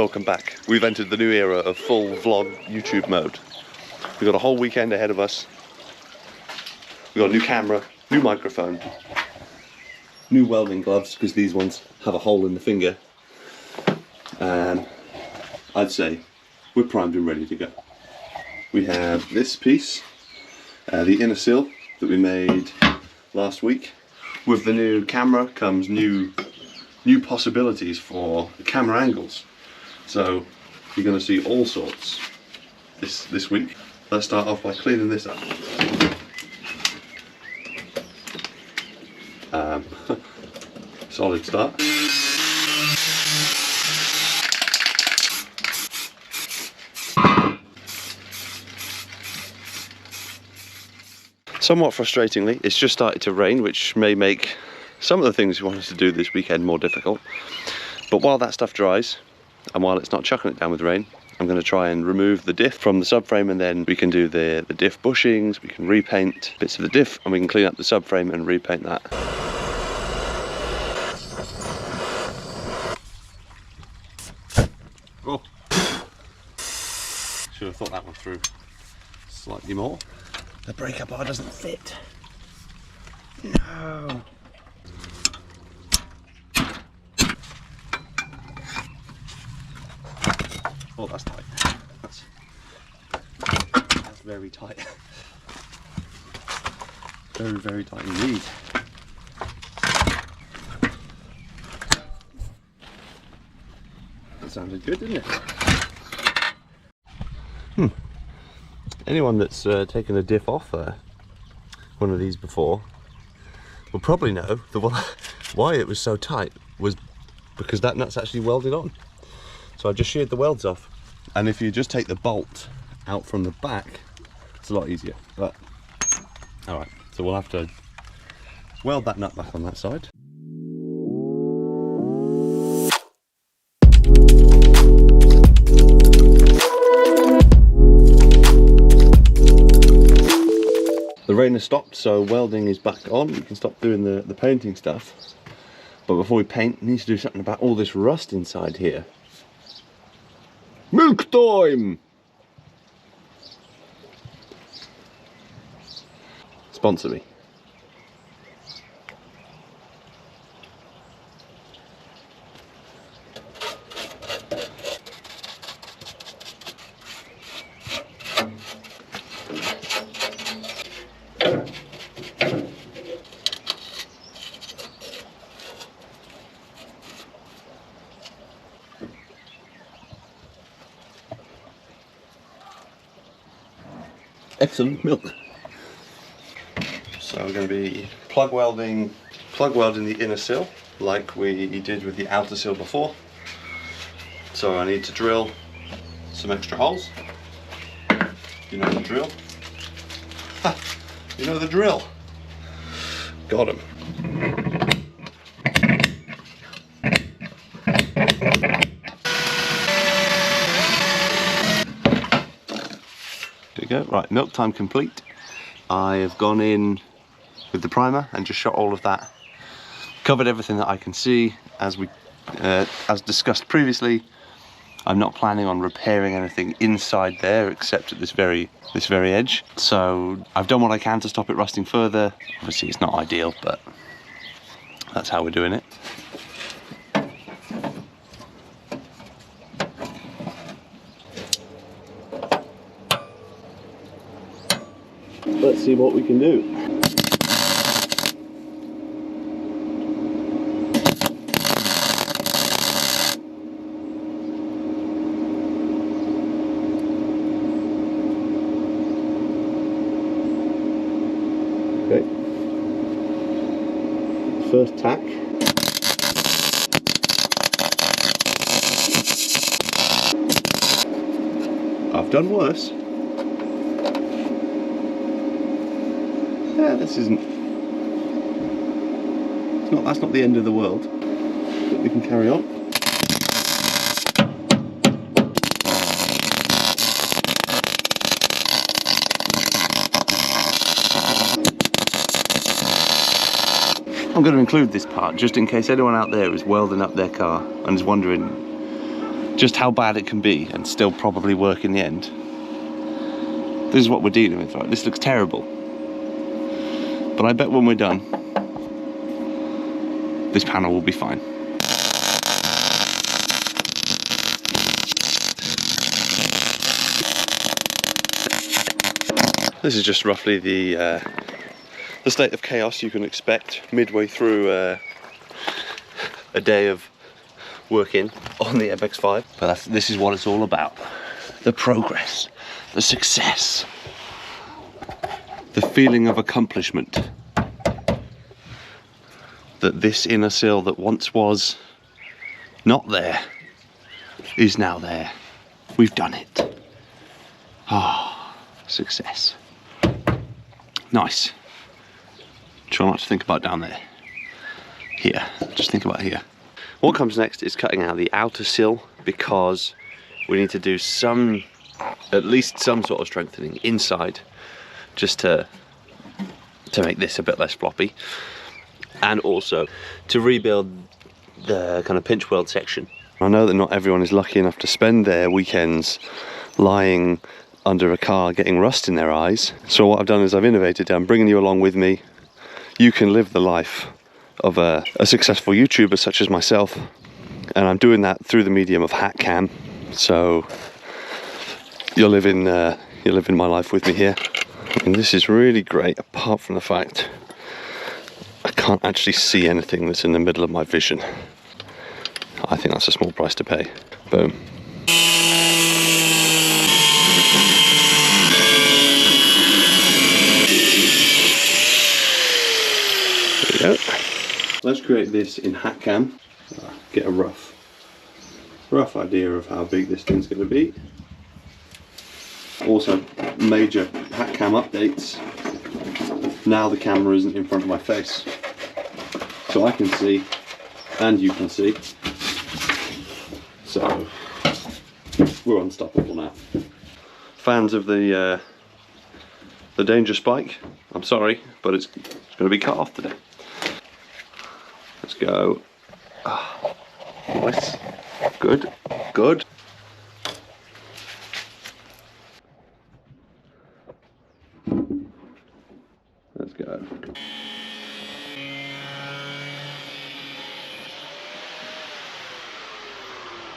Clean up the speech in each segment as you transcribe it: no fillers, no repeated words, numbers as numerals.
Welcome back. We've entered the new era of full vlog YouTube mode. We've got a whole weekend ahead of us. We've got a new camera, new microphone, new welding gloves, because these ones have a hole in the finger. I'd say we're primed and ready to go. We have this piece, the inner sill that we made last week. With the new camera comes new possibilities for the camera angles. So you're going to see all sorts this week. Let's start off by cleaning this up. Solid start. Somewhat frustratingly, it's just started to rain, which may make some of the things we wanted to do this weekend more difficult. But while that stuff dries, and while it's not chucking it down with rain, I'm going to try and remove the diff from the subframe, and then we can do the diff bushings, we can repaint bits of the diff, and we can clean up the subframe and repaint that. Oh, should have thought that one through slightly more. The breaker bar doesn't fit. No. Oh, that's tight. That's very tight. Very, very tight indeed. That sounded good, didn't it? Anyone that's taken a diff off one of these before will probably know why it was so tight was because that nut's actually welded on. So I just sheared the welds off, and if you just take the bolt out from the back, it's a lot easier. But all right, so we'll have to weld that nut back on that side. The rain has stopped, so welding is back on. You can stop doing the painting stuff. But before we paint, we need to do something about all this rust inside here. Milk time! Sponsor me. Excellent milk. So we're going to be plug welding the inner sill like we did with the outer sill before. So I need to drill some extra holes. You know the drill. Ha! You know the drill. Got him. Go. Right, milk time complete. I have gone in with the primer and just shot all of that, covered everything that I can see. As discussed previously, I'm not planning on repairing anything inside there except at this very edge. So I've done what I can to stop it rusting further. Obviously it's not ideal, but that's how we're doing it. Let's see what we can do. Okay. First tack. I've done worse. Yeah, this isn't. That's not the end of the world. But we can carry on. I'm going to include this part just in case anyone out there is welding up their car and is wondering just how bad it can be and still probably work in the end. This is what we're dealing with, right? This looks terrible. But I bet when we're done, this panel will be fine. This is just roughly the state of chaos you can expect midway through a day of working on the MX5. But this is what it's all about. The progress, the success, the feeling of accomplishment. That this inner sill that once was not there is now there. We've done it. Ah, success. Nice. Try not to think about down there. Here, just think about here. What comes next is cutting out the outer sill, because we need to do at least some sort of strengthening inside, just to make this a bit less floppy, and also to rebuild the kind of pinch weld section. I know that not everyone is lucky enough to spend their weekends lying under a car getting rust in their eyes. So what I've done is I've innovated. I'm bringing you along with me. You can live the life of a successful YouTuber such as myself, and I'm doing that through the medium of hat cam. So you're living my life with me here, and this is really great. Apart from the fact I can't actually see anything that's in the middle of my vision. I think that's a small price to pay. Boom. There we go. Let's create this in hat cam. Get a rough idea of how big this thing's going to be. Also, major hat cam updates. Now the camera isn't in front of my face, so I can see and you can see. So we're unstoppable now. Fans of the danger spike, I'm sorry, but it's going to be cut off today. Let's go. Ah, nice. Good. Good. Let's go.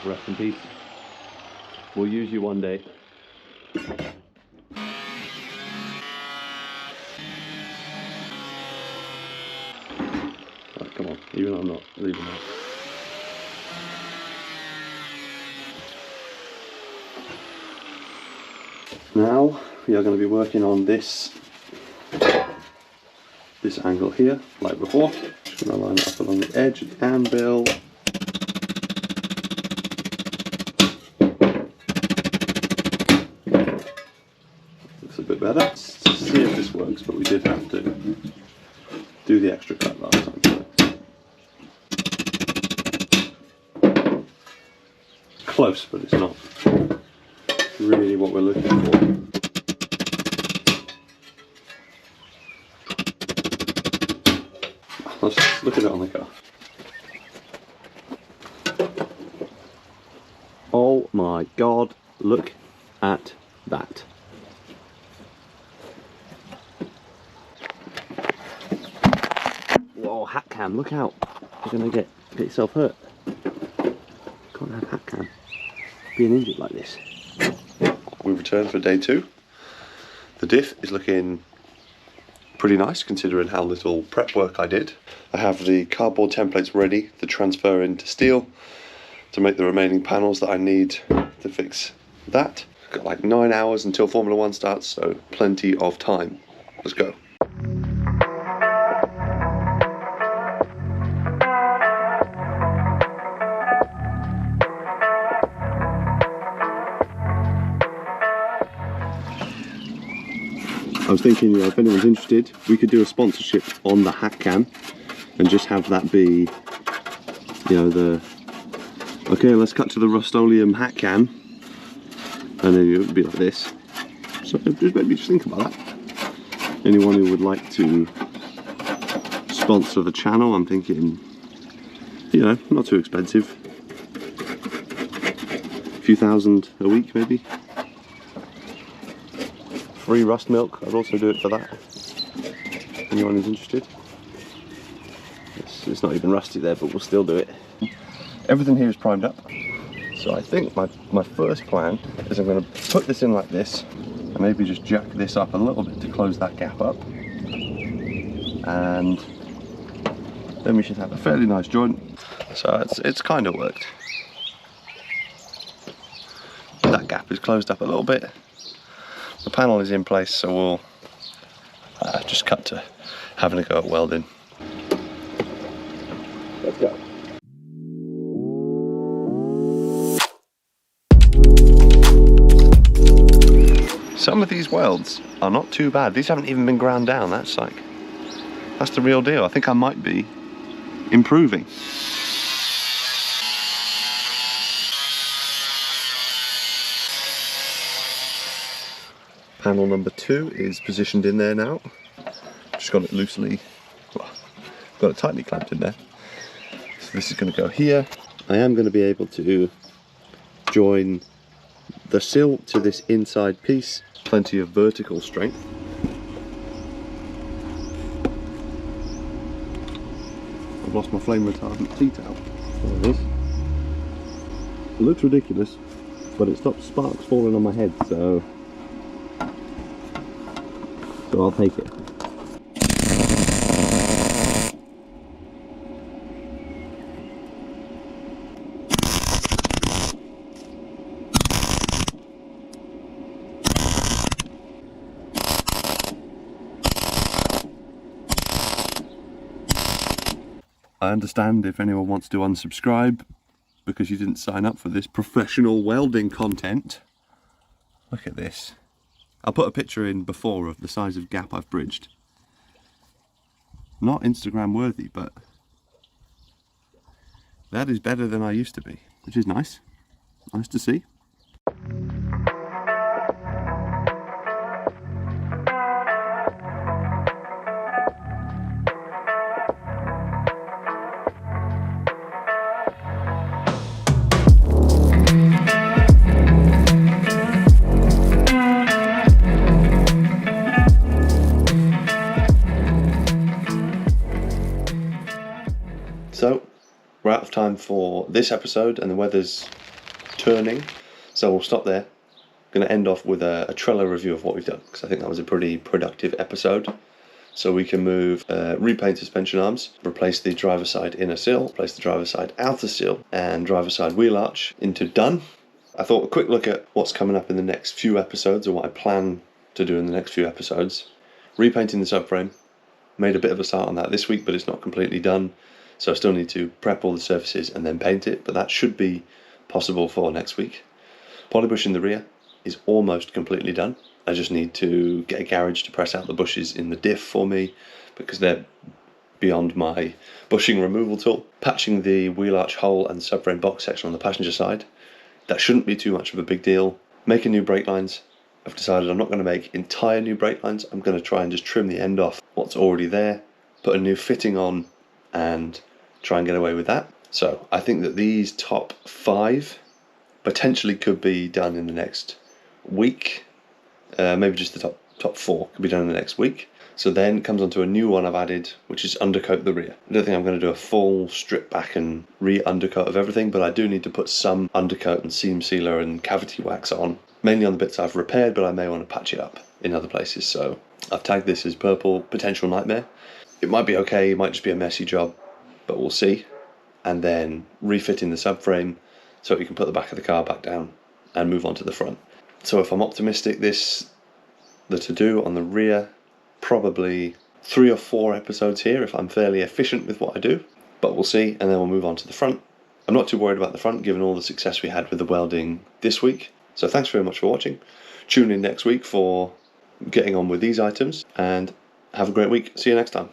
Rest in peace. We'll use you one day. Right, come on, even though I'm not leaving that. Now we are going to be working on this angle here, like before. Just going to line it up along the edge of the anvil. Looks a bit better. Let's see if this works, but we did have to do the extra cut last time. So. Close, but it's not really what we're looking for. Let's look at it on the car. Oh my god, look at that. Whoa, hat cam, look out. You're gonna get yourself hurt. Can't have hat cam being injured like this. We've returned for day 2. The diff is looking pretty nice considering how little prep work I did. I have the cardboard templates ready to transfer into steel to make the remaining panels that I need to fix that. I've got like 9 hours until Formula 1 starts, so plenty of time. Let's go. I was thinking, you know, if anyone's interested, we could do a sponsorship on the hat cam and just have that be, you know, okay, let's cut to the Rust-Oleum hat cam, and then it would be like this. So maybe just think about that. Anyone who would like to sponsor the channel, I'm thinking, you know, not too expensive. few thousand a week maybe. Free rust milk, I'd also do it for that. Anyone who's interested. It's not even rusty there, but we'll still do it. Everything here is primed up. So I think my first plan is I'm going to put this in like this, and maybe just jack this up a little bit to close that gap up. And then we should have a fairly nice joint. So it's kind of worked. That gap is closed up a little bit. The panel is in place, so we'll just cut to having a go at welding. Let's go. Some of these welds are not too bad. These haven't even been ground down. That's the real deal. I think I might be improving. Panel number 2 is positioned in there now. Just got it loosely, well, got it tightly clamped in there. So this is going to go here. I am going to be able to join the sill to this inside piece. Plenty of vertical strength. I've lost my flame retardant tea towel. There it is. It looks ridiculous, but it stops sparks falling on my head, so I'll take it. I understand if anyone wants to unsubscribe because you didn't sign up for this professional welding content. Look at this. I'll put a picture in before of the size of gap I've bridged. Not Instagram worthy, but that is better than I used to be, which is nice. Nice to see. So, we're out of time for this episode and the weather's turning, so we'll stop there. I'm going to end off with a trailer review of what we've done, because I think that was a pretty productive episode. So we can move, repaint suspension arms, replace the driver side inner sill, replace the driver side outer sill, and driver side wheel arch into done. I thought a quick look at what's coming up in the next few episodes, or what I plan to do in the next few episodes. Repainting the subframe, made a bit of a start on that this week, but it's not completely done. So I still need to prep all the surfaces and then paint it, but that should be possible for next week. Polybush in the rear is almost completely done. I just need to get a garage to press out the bushes in the diff for me, because they're beyond my bushing removal tool. Patching the wheel arch hole and subframe box section on the passenger side. That shouldn't be too much of a big deal. Making new brake lines. I've decided I'm not going to make entire new brake lines. I'm going to try and just trim the end off what's already there, put a new fitting on, and try and get away with that. So I think that these top 5 potentially could be done in the next week. Maybe just the top 4 could be done in the next week. So then it comes on to a new one I've added, which is undercoat the rear. I don't think I'm going to do a full strip back and re-undercoat of everything, but I do need to put some undercoat and seam sealer and cavity wax on, mainly on the bits I've repaired, but I may want to patch it up in other places. So I've tagged this as purple potential nightmare. It might be okay, it might just be a messy job, but we'll see. And then refitting the subframe so we can put the back of the car back down and move on to the front. So if I'm optimistic, the to-do on the rear, probably 3 or 4 episodes here if I'm fairly efficient with what I do, but we'll see, and then we'll move on to the front. I'm not too worried about the front given all the success we had with the welding this week. So thanks very much for watching. Tune in next week for getting on with these items, and have a great week. See you next time.